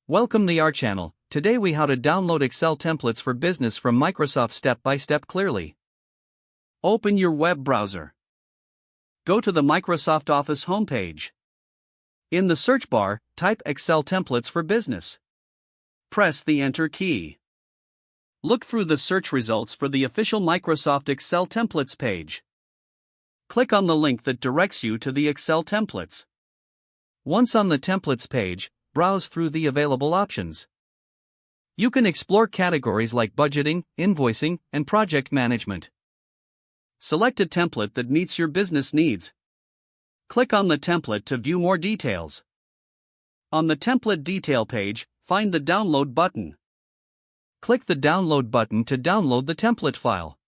Welcome to our channel. Today we how to download Excel templates for business from Microsoft step by step clearly. Open your web browser. Go to the Microsoft Office homepage. In the search bar, type Excel templates for business. Press the Enter key. Look through the search results for the official Microsoft Excel templates page. Click on the link that directs you to the Excel templates. Once on the templates page, browse through the available options. You can explore categories like budgeting, invoicing, and project management. Select a template that meets your business needs. Click on the template to view more details. On the template detail page, find the Download button. Click the Download button to download the template file.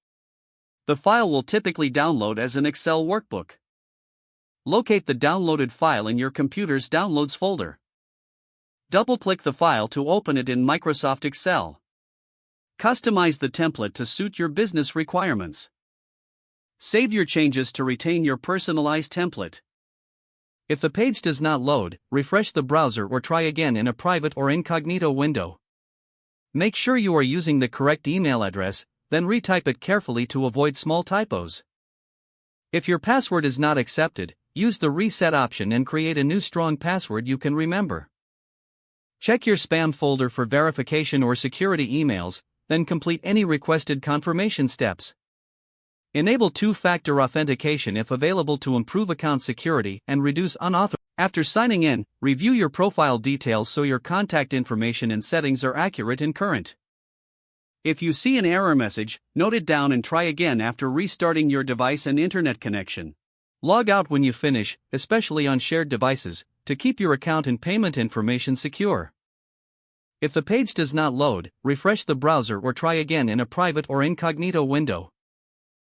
The file will typically download as an Excel workbook. Locate the downloaded file in your computer's Downloads folder. Double-click the file to open it in Microsoft Excel. Customize the template to suit your business requirements. Save your changes to retain your personalized template. If the page does not load, refresh the browser or try again in a private or incognito window. Make sure you are using the correct email address, then retype it carefully to avoid small typos. If your password is not accepted, use the reset option and create a new strong password you can remember. Check your spam folder for verification or security emails, then complete any requested confirmation steps. Enable two-factor authentication if available to improve account security and reduce unauthorized. After signing in, review your profile details so your contact information and settings are accurate and current. If you see an error message, note it down and try again after restarting your device and internet connection. Log out when you finish, especially on shared devices, to keep your account and payment information secure. If the page does not load, refresh the browser or try again in a private or incognito window.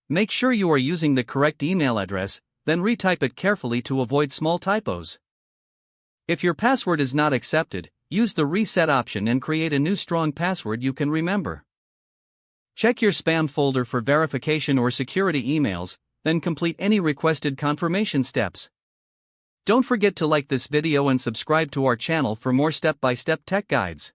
Make sure you are using the correct email address, then retype it carefully to avoid small typos. If your password is not accepted, use the reset option and create a new strong password you can remember. Check your spam folder for verification or security emails, then complete any requested confirmation steps. Don't forget to like this video and subscribe to our channel for more step-by-step tech guides.